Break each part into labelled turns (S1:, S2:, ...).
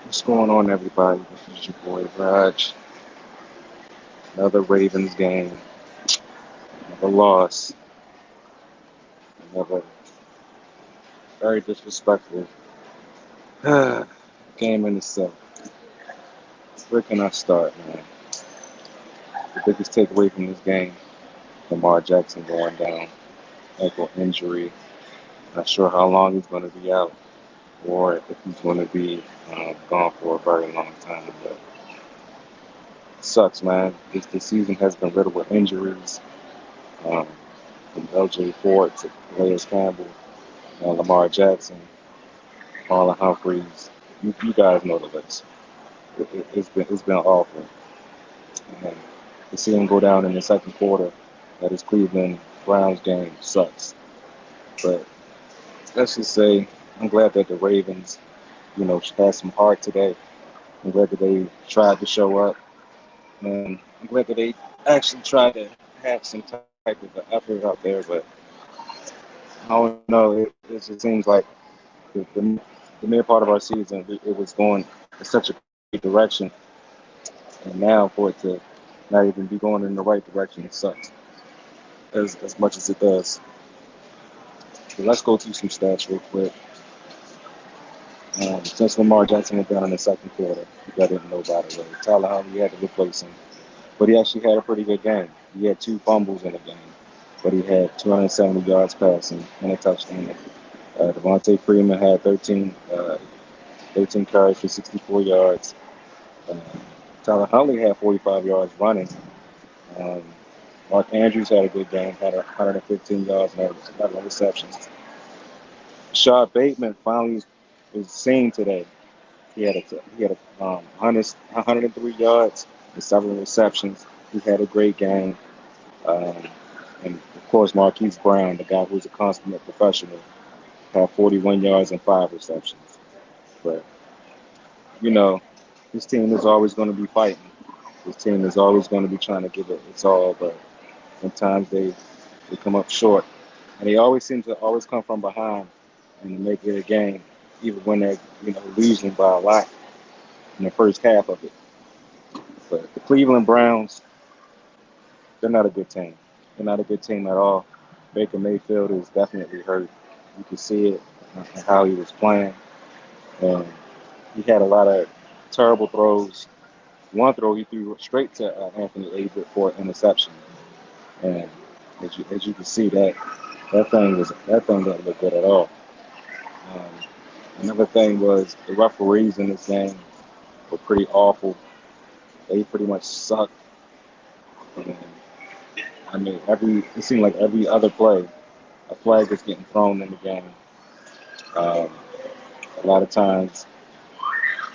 S1: What's going on, everybody? This is your boy Raj. Another Ravens game, another loss, another very disrespectful game in itself. Where can I start, man? The biggest takeaway from this game: Lamar Jackson going down, ankle injury. Not sure how long he's going to be out, or if he's going to be gone for a very long time. But it sucks, man. This season has been riddled with injuries. Um, from L.J. Ford to Calais Campbell, Lamar Jackson, Marlon Humphreys. You guys know the list. It's been awful. And to see him go down in the second quarter at his Cleveland Browns game sucks. But let's just say I'm glad that the Ravens, had some heart today. I'm glad that they tried to show up, and I'm glad that they actually tried to have some type of effort out there. But I don't know. It just seems like the main part of our season, it was going in such a great direction, and now for it to not even be going in the right direction, it sucks as much as it does. So let's go through some stats real quick. Since Lamar Jackson went down in the second quarter, you guys didn't know, by the way, Tyler Huntley had to replace him, but he actually had a pretty good game. He had two fumbles in the game, but he had 270 yards passing and a touchdown. Devontae Freeman had 13 carries for 64 yards. Uh, Tyler Huntley had 45 yards running. Um, Mark Andrews had a good game, had 115 yards and 11 receptions. Rashad Bateman finally was seen today. He had 103 yards and 7 receptions. He had a great game. Um, and of course, Marquise Brown, the guy who's a consummate professional, had 41 yards and 5 receptions. But you know, this team is always going to be fighting. This team is always going to be trying to give it its all, but sometimes they come up short. And they always seem to always come from behind and make it a game, even when they're, losing by a lot in the first half of it. But the Cleveland Browns, they're not a good team. They're not a good team at all. Baker Mayfield is definitely hurt. You can see it in how he was playing. Um, he had a lot of terrible throws. One throw he threw straight to Anthony Abbott for an interception, and as you can see that thing didn't look good at all. Um, Another thing was the referees in this game were pretty awful. They pretty much sucked. And, I mean, it seemed like every other play, a flag was getting thrown in the game. Um, a lot of times,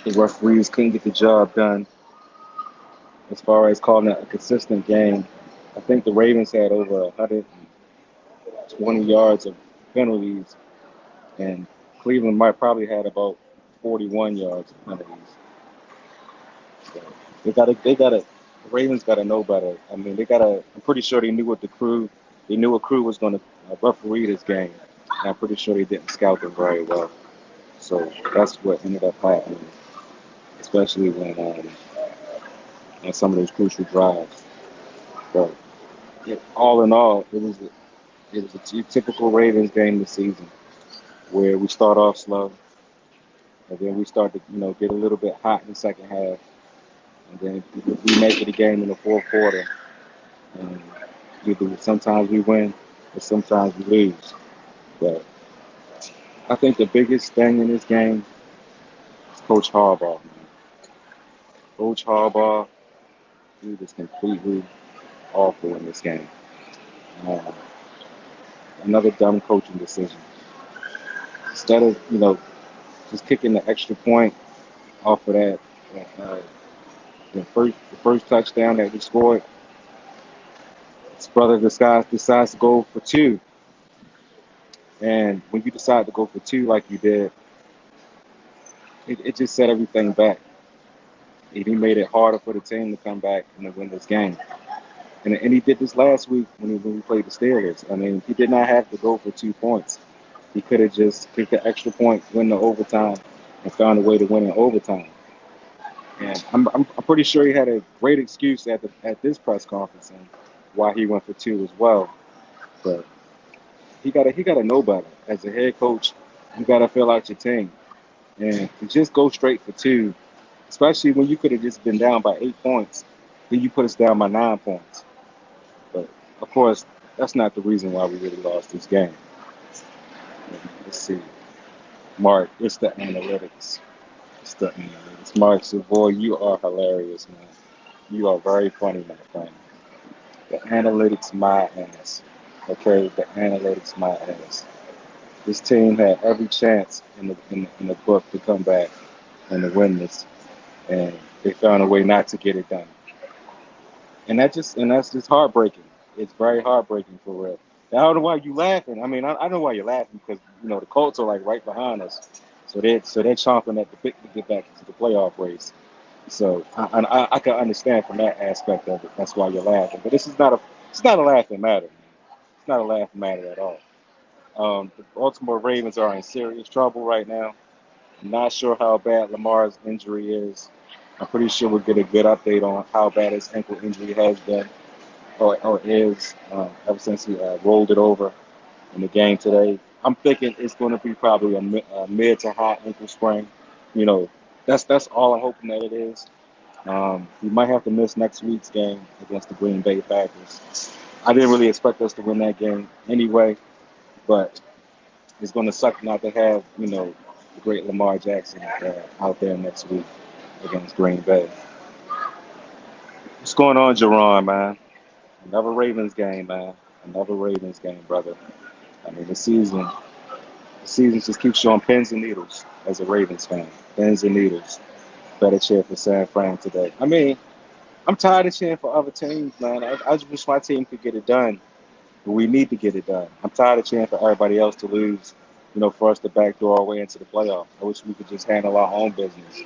S1: the referees couldn't get the job done as far as calling it a consistent game. I think the Ravens had over 120 yards of penalties, and Cleveland might probably had about 41 yards of penalties. So the Ravens gotta know better. I mean, I'm pretty sure they knew a crew was gonna referee this game. And I'm pretty sure they didn't scout them very well. So that's what ended up happening, especially when on some of those crucial drives. But all in all, it was a typical Ravens game this season where we start off slow and then we start to get a little bit hot in the second half, and then we make it a game in the fourth quarter. And either sometimes we win or sometimes we lose. But I think the biggest thing in this game is Coach Harbaugh. Man. Coach Harbaugh, he was completely awful in this game. Uh, Another dumb coaching decision. Instead of just kicking the extra point off of that, uh, the first touchdown that we scored, his brother decides to go for two. And when you decide to go for two like you did, it just set everything back. He made it harder for the team to come back and to win this game. And he did this last week when we played the Steelers. I mean, he did not have to go for 2 points. He could have just kicked the extra point, win the overtime, and found a way to win in overtime. And I'm pretty sure he had a great excuse at this press conference and why he went for two as well. But he gotta know better. As a head coach, you gotta fill out your team. And to just go straight for two, especially when you could have just been down by 8 points, then you put us down by 9 points. But of course, that's not the reason why we really lost this game. Let's see. Mark, it's the analytics. It's the analytics. Mark Savoy, you are hilarious, man. You are very funny, my friend. The analytics, my ass. Okay, the analytics, my ass. This team had every chance in the book to come back and to win this, and they found a way not to get it done. And that's just heartbreaking. It's very heartbreaking for real. I don't know why you laughing. I mean, I know why you're laughing because the Colts are like right behind us, so they're chomping at the bit to get back into the playoff race. So I can understand from that aspect of it. That's why you're laughing. But this is not a it's not a laughing matter. It's not a laughing matter at all. The Baltimore Ravens are in serious trouble right now. I'm not sure how bad Lamar's injury is. I'm pretty sure we'll get a good update on how bad his ankle injury has been or is ever since he rolled it over in the game today. I'm thinking it's going to be probably a mid to high ankle sprain. You know, that's all I'm hoping that it is. We might have to miss next week's game against the Green Bay Packers. I didn't really expect us to win that game anyway, but it's going to suck not to have the great Lamar Jackson out there next week against Green Bay. What's going on, Jerron, man? Another Ravens game, man. Another Ravens game, brother. I mean, the season just keeps showing pins and needles as a Ravens fan. Pins and needles. Better cheer for San Fran today. I mean, I'm tired of cheering for other teams, man. I just wish my team could get it done, but we need to get it done. I'm tired of cheering for everybody else to lose, for us to backdoor our way into the playoffs. I wish we could just handle our own business.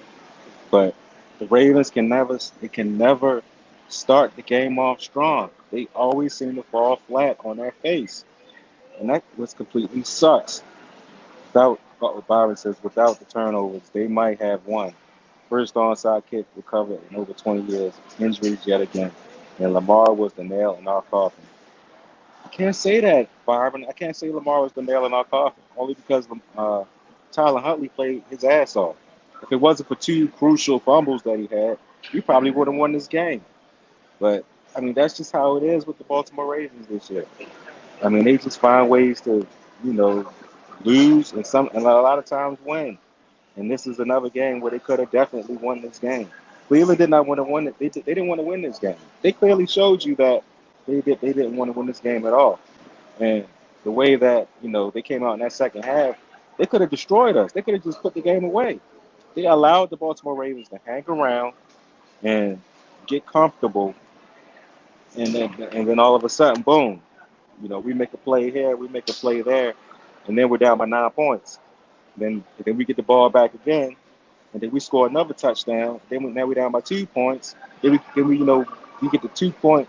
S1: But the Ravens can never start the game off strong. They always seem to fall flat on their face, and that was completely sucks. Without Byron says without the turnovers, they might have won. First onside kick recovered in over 20 years. Injuries yet again, and Lamar was the nail in our coffin. I can't say that, Byron. I can't say Lamar was the nail in our coffin only because Tyler Huntley played his ass off. If it wasn't for two crucial fumbles that he had, we probably would have won this game. But I mean, that's just how it is with the Baltimore Ravens this year. I mean, they just find ways to, you know, lose and a lot of times win. And this is another game where they could have definitely won this game. Cleveland did not want to win it. They didn't want to win this game. They clearly showed you that they didn't want to win this game at all. And the way that they came out in that second half, they could have destroyed us. They could have just put the game away. They allowed the Baltimore Ravens to hang around and get comfortable, and then all of a sudden, boom, we make a play here, we make a play there, and then we're down by 9 points. Then we get the ball back again, and then we score another touchdown. Now we're down by 2 points. Then we get the 2 point.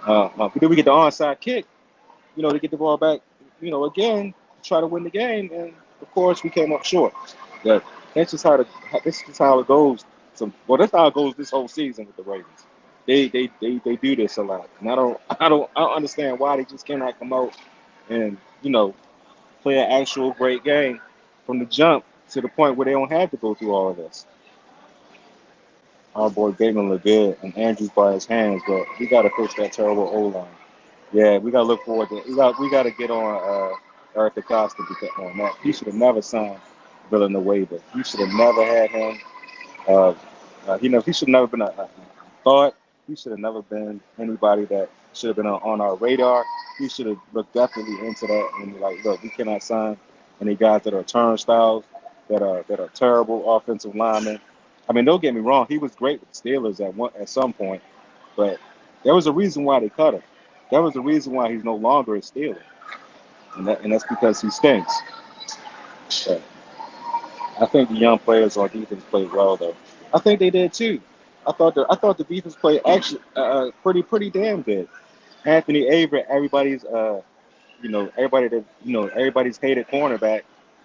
S1: Then we get the onside kick. To get the ball back. Again to try to win the game, and of course we came up short. But that's just how it goes. That's how it goes this whole season with the Ravens. They do this a lot, and I don't understand why they just cannot come out and play an actual great game from the jump to the point where they don't have to go through all of this. Our boy Damon LeVere and Andrews by his hands, but we got to fix that terrible O line. Yeah, we got to look forward to. We got to get on Eric Acosta on that. He should have never signed Villanueva. He should have never had him. Uh, he should have never been a thought. He should have never been anybody that should have been on our radar. He should have looked definitely into that and be like, look, we cannot sign any guys that are turnstiles, that are terrible offensive linemen. I mean, don't get me wrong, he was great with the Steelers at some point, but there was a reason why they cut him. There was a reason why he's no longer a Steeler, and that's because he stinks. But I think the young players on defense played well, though. I think they did too. I thought the defense played actually pretty damn good. Anthony Averett, everybody's hated cornerback,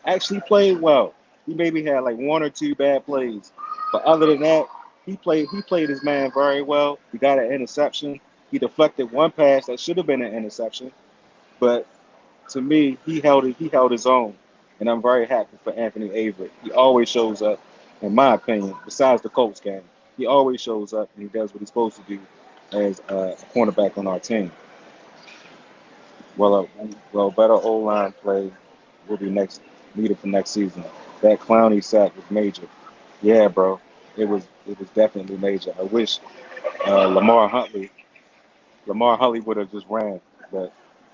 S1: actually played well. He maybe had like one or two bad plays, but other than that, He played his man very well. He got an interception. He deflected one pass that should have been an interception, but to me, he held his own, and I'm very happy for Anthony Averett. He always shows up, in my opinion. Besides the Colts game, he always shows up and he does what he's supposed to do as a cornerback on our team. Better O line play will be needed for next season. That Clowney sack was major. Yeah, bro, it was definitely major. I wish Lamar Huntley would have just ran, but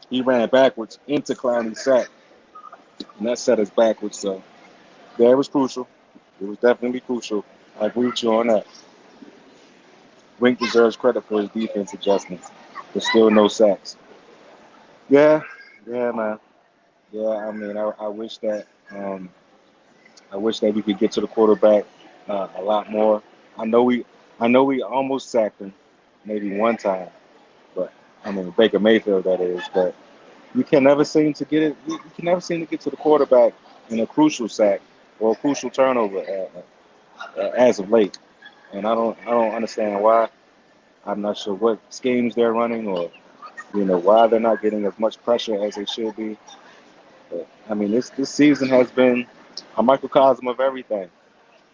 S1: he ran backwards into Clowney's sack, and that set us backwards. So yeah, it was crucial. It was definitely crucial. I agree with you on that. Wink deserves credit for his defense adjustments, but still no sacks. Yeah, yeah, man. Yeah, I mean, um, I wish that we could get to the quarterback a lot more. I know we, I know we almost sacked him, maybe one time, but I mean Baker Mayfield that is. But you can never seem to get it. You can never seem to get to the quarterback in a crucial sack or a crucial turnover as of late. And I don't understand why. I'm not sure what schemes they're running or why they're not getting as much pressure as they should be. But I mean, this season has been a microcosm of everything.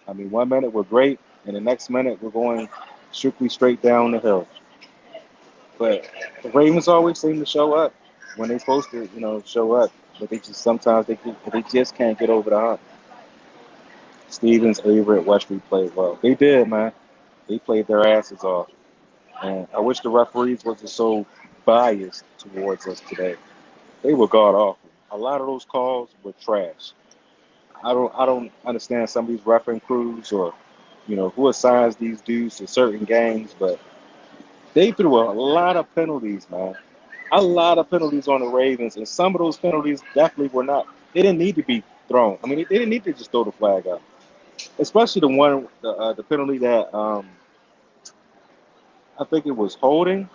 S1: I mean, one minute we're great, and the next minute we're going strictly straight down the hill. But the Ravens always seem to show up when they're supposed to, show up. But they just sometimes they just can't get over the hump. Stevens, Avery, Westry played well. They did, man. They played their asses off. And I wish the referees wasn't so biased towards us today. They were god awful. A lot of those calls were trash. I don't understand some of these refereeing crews or who assigns these dudes to certain games, but they threw a lot of penalties, man. A lot of penalties on the Ravens, and some of those penalties definitely were not. They didn't need to be thrown. I mean, they didn't need to just throw the flag out, especially the penalty that I think it was holding.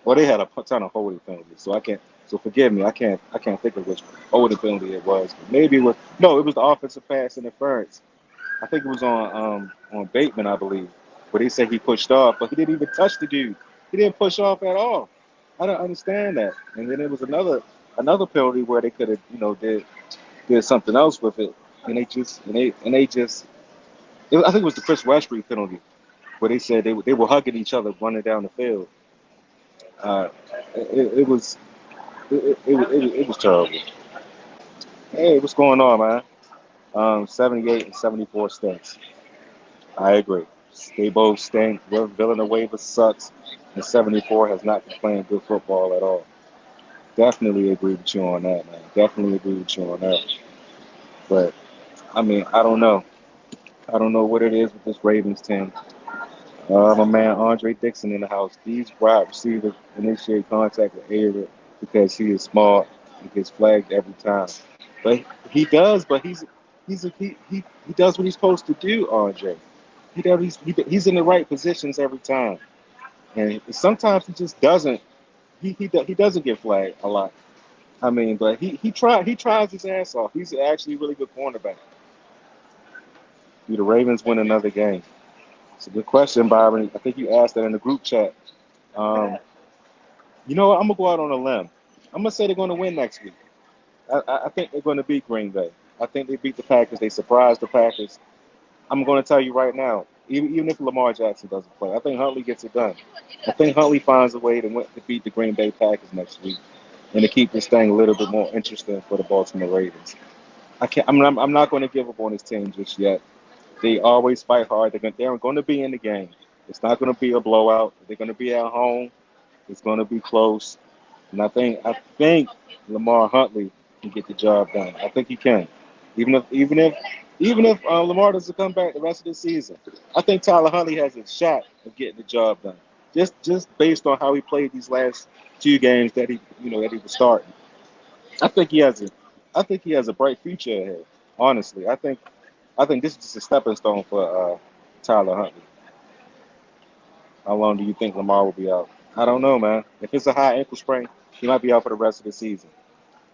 S1: Well, they had a ton of holding penalties, so I can't. So forgive me, I can't think of which holding penalty it was. But maybe it was no, it was the offensive pass interference. I think it was on Bateman, I believe, where they said he pushed off, but he didn't even touch the dude. He didn't push off at all. I don't understand that. And then there was another penalty where they could have did something else with it, and they just I think it was the Chris Westry penalty where they said they were hugging each other running down the field. Uh, it was it was terrible. Hey, what's going on, man? 78 and 74 stinks. I agree. They both stink. Villanueva sucks, and 74 has not been playing good football at all. Definitely agree with you on that, man. Definitely agree with you on that. But I mean, I don't know. I don't know what it is with this Ravens team. My man Andre Dixon in the house. These wide receivers initiate contact with Avery because he is smart. He gets flagged every time. But he does. But he does what he's supposed to do, Andre. He's in the right positions every time, and sometimes he just doesn't. He doesn't get flagged a lot. I mean, but he tries his ass off. He's actually a really good cornerback. Do the Ravens win another game? It's a good question, Byron. I think you asked that in the group chat. Um, you know what? I'm gonna go out on a limb. I'm gonna say they're gonna win next week. I think they're gonna beat Green Bay. I think they beat the Packers. They surprised the Packers. I'm going to tell you right now, even if Lamar Jackson doesn't play, I think Huntley gets it done. I think Huntley finds a way to beat the Green Bay Packers next week and to keep this thing a little bit more interesting for the Baltimore Ravens. I can't. I'm not going to give up on this team just yet. They always fight hard. They're going to be in the game. It's not going to be a blowout. They're going to be at home. It's going to be close. And I think Lamar Huntley can get the job done. I think he can. Even if Lamar doesn't come back the rest of the season, I think Tyler Huntley has a shot of getting the job done. Just based on how he played these last two games that he was starting. I think he has a I think he has a bright future ahead. Honestly, I think this is just a stepping stone for Tyler Huntley. How long do you think Lamar will be out? I don't know, man. If it's a high ankle sprain, he might be out for the rest of the season.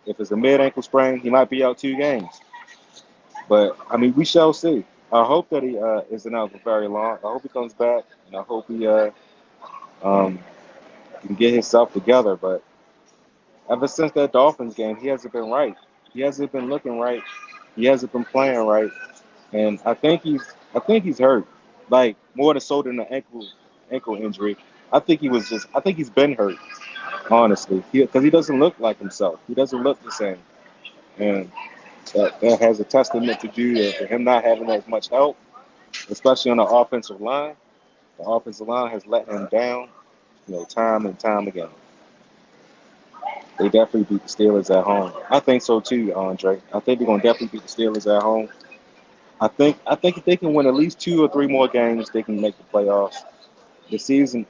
S1: If it's a mid ankle sprain, he might be out 2 games. But I mean, we shall see. I hope that he isn't out for very long. I hope he comes back, and I hope he um, can get himself together. But ever since that Dolphins game, he hasn't been right. He hasn't been looking right. He hasn't been playing right, and I think he's hurt, like more so than the ankle injury. I think he's been hurt, honestly, because he doesn't look like himself. He doesn't look the same, and that has a testament to do to him not having as much help, especially on the offensive line. The offensive line has let him down, time and time again. They definitely beat the Steelers at home. I think so too, Andre. I think they're gonna definitely beat the Steelers at home. I think if they can win at least 2 or 3 more games, they can make the playoffs. The season's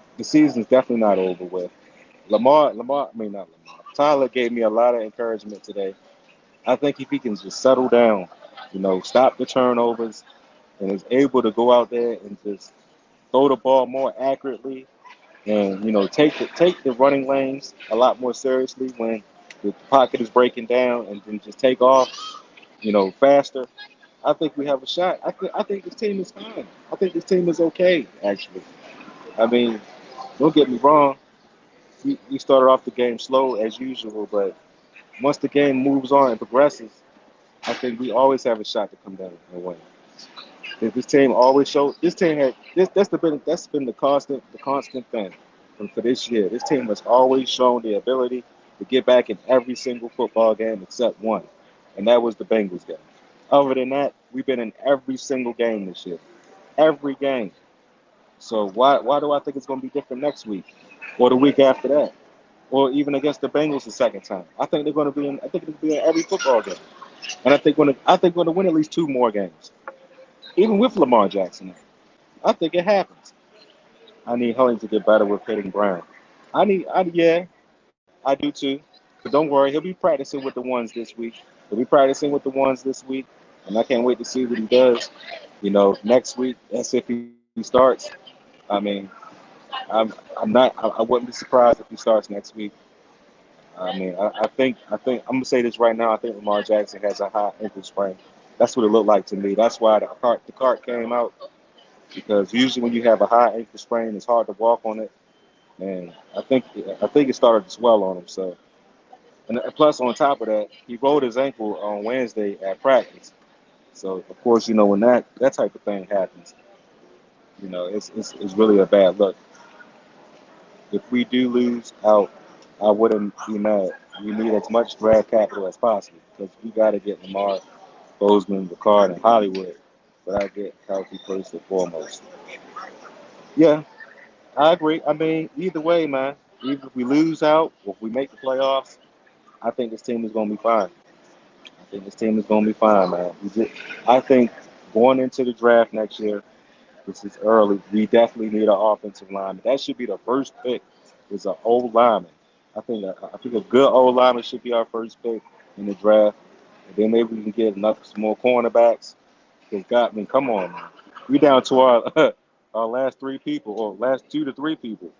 S1: definitely not over with. I mean not Lamar. Tyler gave me a lot of encouragement today. I think if he can just settle down, stop the turnovers, and is able to go out there and just throw the ball more accurately, and take the running lanes a lot more seriously when the pocket is breaking down, and then just take off, faster. I think we have a shot. I think this team is fine. I think this team is okay, actually. I mean, don't get me wrong. We started off the game slow as usual, but once the game moves on and progresses, I think we always have a shot to come down and win. This team always showed. This team had this. That's been the constant thing for this year. This team has always shown the ability to get back in every single football game except one, and that was the Bengals game. Other than that, we've been in every single game this year, every game. So why do I think it's going to be different next week, or the week after that, or even against the Bengals the second time? I think they're going to be in. I think they'll be in every football game, and I think going to win at least 2 more games, even with Lamar Jackson. I think it happens. I need Hunting to get better with hitting Brown. Yeah, I do too. But don't worry, he'll be practicing with the ones this week. He'll be practicing with the ones this week, and I can't wait to see what he does. Next week, that's if he starts. I mean, I'm not. I wouldn't be surprised if he starts next week. I mean, I think I'm gonna say this right now. I think Lamar Jackson has a high ankle sprain. That's what it looked like to me. That's why the cart came out, because usually when you have a high ankle sprain, it's hard to walk on it. And I think it started to swell on him. So, and plus on top of that, he rolled his ankle on Wednesday at practice. So of course, when that type of thing happens, it's really a bad look. If we do lose out, I wouldn't be mad. We need as much draft capital as possible because we got to get Lamar, Bozeman, Ricard, and Hollywood. But I get healthy first and foremost. Yeah, I agree. I mean, either way, man. Either if we lose out or if we make the playoffs, I think this team is going to be fine. I think this team is going to be fine, man. I think going into the draft next year, this is early. We definitely need an offensive lineman. That should be the first pick. Is an old lineman. I think a good old lineman should be our first pick in the draft, and then maybe we can get some more cornerbacks. Because God, I mean, come on, man. We down to our our last 3 people, or last 2 to 3 people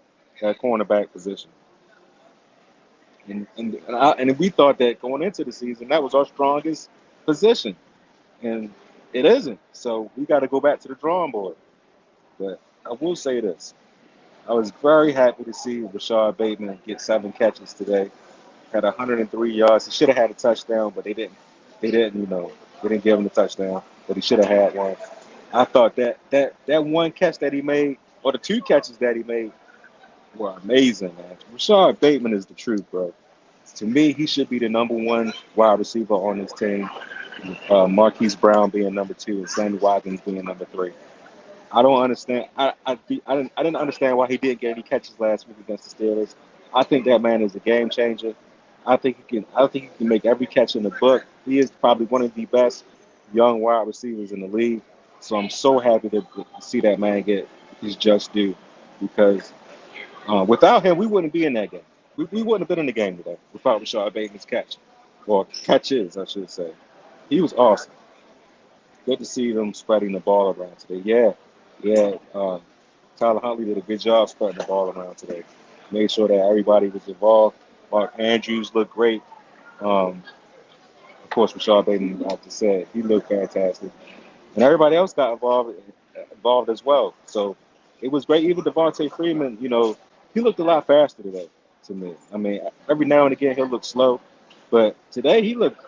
S1: at cornerback position, and we thought that going into the season that was our strongest position, and it isn't. So we got to go back to the drawing board. But I will say this: I was very happy to see Rashad Bateman get 7 catches today. Had 103 yards. He should have had a touchdown, but they didn't. They didn't. They didn't give him the touchdown, but he should have had one. I thought that one catch that he made, or the 2 catches that he made, were amazing, man. Rashad Bateman is the truth, bro. To me, he should be the number one wide receiver on this team. Marquise Brown being number 2 and Sammy Watkins being number 3. I don't understand. I didn't understand why he didn't get any catches last week against the Steelers. I think that man is a game changer. I think he can make every catch in the book. He is probably one of the best young wide receivers in the league. So I'm so happy to see that man get his just due, because without him we wouldn't be in that game. We wouldn't have been in the game today without Rashad Bateman's catch, or catches, I should say. He was awesome. Good to see them spreading the ball around today. Yeah, yeah. Tyler Huntley did a good job spreading the ball around today. Made sure that everybody was involved. Mark Andrews looked great. Of course, Rashad Bateman, like I just said, he looked fantastic. and everybody else got involved as well. So it was great. Even Devontae Freeman, he looked a lot faster today to me. I mean, every now and again he'll look slow, but today he looked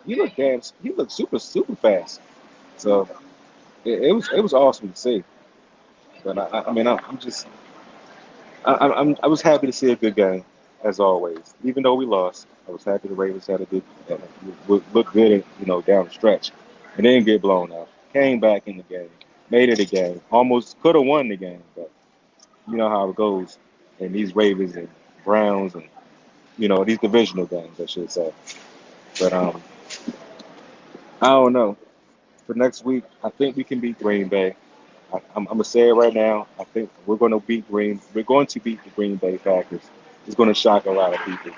S1: super fast. So it was awesome to see. But I mean, I'm just I was happy to see a good game as always. Even though we lost, I was happy the Ravens had a good looked good, down the stretch, and didn't get blown out. Came back in the game, made it a game, almost could have won the game, but you know how it goes in these Ravens and Browns and these divisional games, I should say. But I don't know. For next week, I think we can beat Green Bay. I'm gonna say it right now. I think we're going to beat Green. We're going to beat the Green Bay Packers. It's going to shock a lot of people,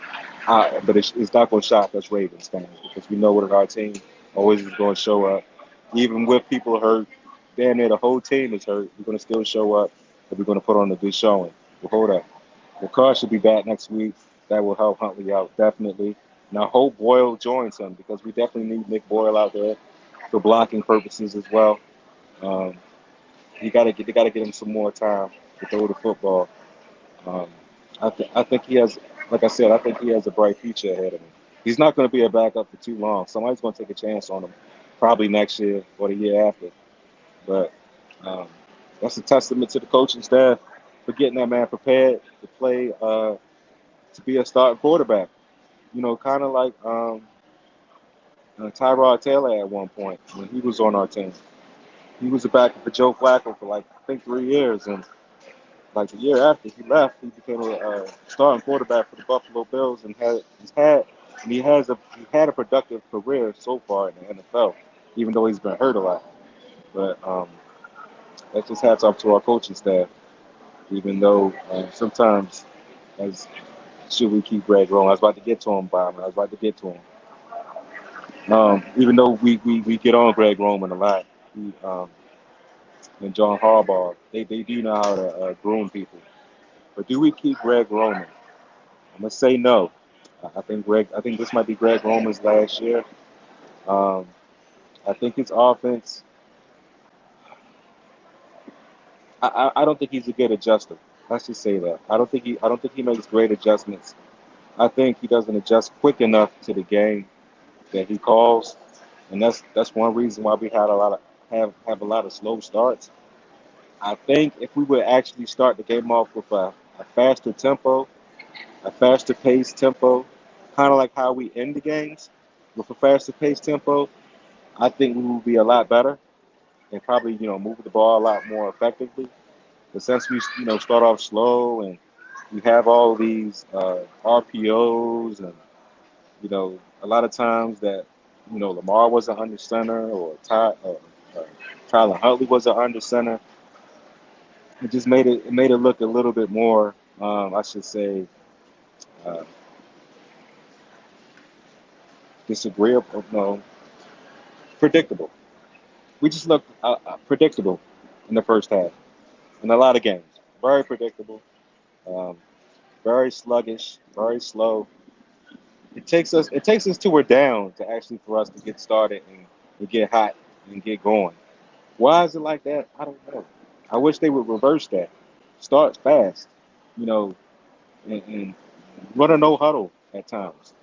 S1: but it's not going to shock us Ravens fans because we know what our team always is going to show up, even with people hurt. Damn near the whole team is hurt. We're going to still show up, and we're going to put on a good showing. Well, hold up. The car should be back next week. That will help Huntley out definitely. And I hope Boyle joins him because we definitely need Nick Boyle out there for blocking purposes as well. Um, they got to get him some more time to throw the football. Um, I think he has, like I said, I think he has a bright future ahead of him. He's not going to be a backup for too long. Somebody's going to take a chance on him, probably next year or the year after. But um, that's a testament to the coaching staff for getting that man prepared to play to be a starting quarterback. Kind of like Tyrod Taylor at one point when he was on our team. He was a backup for Joe Flacco for like I think 3 years, and like the year after he left, he became a starting quarterback for the Buffalo Bills and he had a productive career so far in the NFL, even though he's been hurt a lot. But that's just hats off to our coaching staff. Even though sometimes, as should we keep Greg Roman? I was about to get to him, Byron. I was about to get to him. Even though we get on Greg Roman a lot, he, and John Harbaugh, they do know how to groom people. But do we keep Greg Roman? I'm gonna say no. I think this might be Greg Roman's last year. Um, I think his offense. I don't think he's a good adjuster. Let's just say that. I don't think he makes great adjustments. I think he doesn't adjust quick enough to the game that he calls, and that's one reason why we had a lot of have a lot of slow starts. I think if we would actually start the game off with a faster tempo, a faster paced tempo, kind of like how we end the games with a faster paced tempo, I think we will be a lot better and probably move the ball a lot more effectively. But since we start off slow and we have all these RPOs and a lot of times that Lamar wasn't under center or Tyler Huntley wasn't under center, it just made it look a little bit more I should say uh, disagreeable, no, predictable. We just looked predictable in the first half in a lot of games. Very predictable, um, very sluggish, very slow. It takes us to we're down to actually for us to get started and get hot and get going. Why is it like that? I don't know. I wish they would reverse that. Start fast, you know, and run a no huddle at times.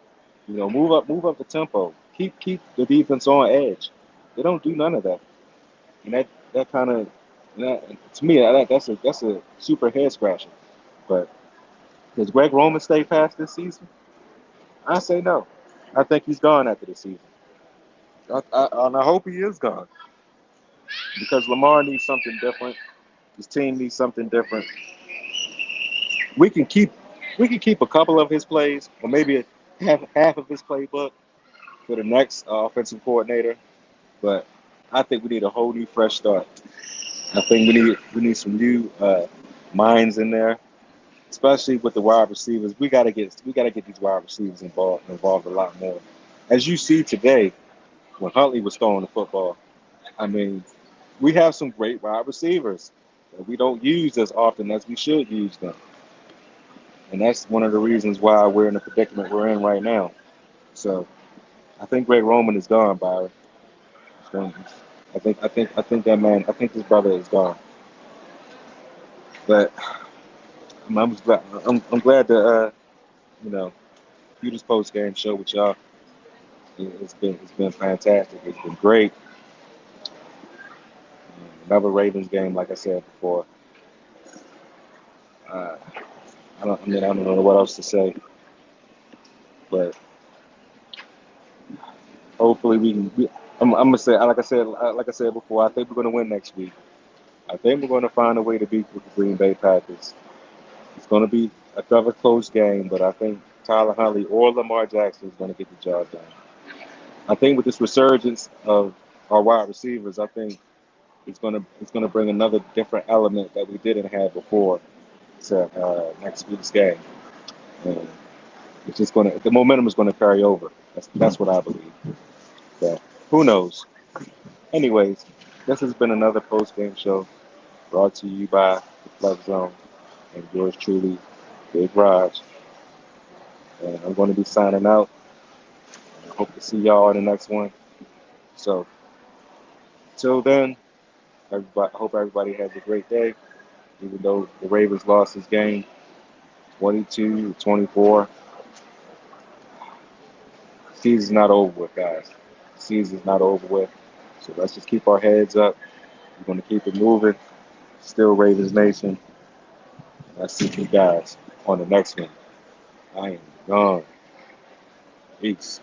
S1: Move up the tempo. Keep the defense on edge. They don't do none of that, and that kind of to me that's a super head scratcher. But does Greg Roman stay past this season? I say no. I think he's gone after the season. And I hope he is gone because Lamar needs something different. His team needs something different. We can keep we can keep a couple of his plays, or maybe half of his playbook for the next offensive coordinator. But I think we need a whole new fresh start. I think we need some new minds in there, especially with the wide receivers. We gotta get these wide receivers involved a lot more. As you see today, when Huntley was throwing the football, I mean, we have some great wide receivers that we don't use as often as we should use them. And that's one of the reasons why we're in the predicament we're in right now. So I think Greg Roman is gone, Byron. I think that man. I think this brother is gone. But I'm glad to you know do this post game show with y'all. It's been fantastic. It's been great. Another Ravens game, like I said before. Uh, I don't know what else to say, but hopefully we can. I'm gonna say, like I said before, I think we're gonna win next week. I think we're gonna find a way to beat the Green Bay Packers. It's gonna be another close game, but I think Tyler Huntley or Lamar Jackson is gonna get the job done. I think with this resurgence of our wide receivers, I think it's gonna bring another different element that we didn't have before to next week's game. And it's just the momentum is gonna carry over. That's what I believe. So who knows? Anyways, this has been another post game show brought to you by the Flex Zone and yours truly, Big Raj. And I'm going to be signing out. I hope to see y'all in the next one. So till then, everybody, I hope everybody has a great day. Even though the Ravens lost this game 22-24, season's not over with, guys. Season's not over with. So let's just keep our heads up. We're going to keep it moving. Still Ravens Nation. I'll see you guys on the next one. I am gone. Peace.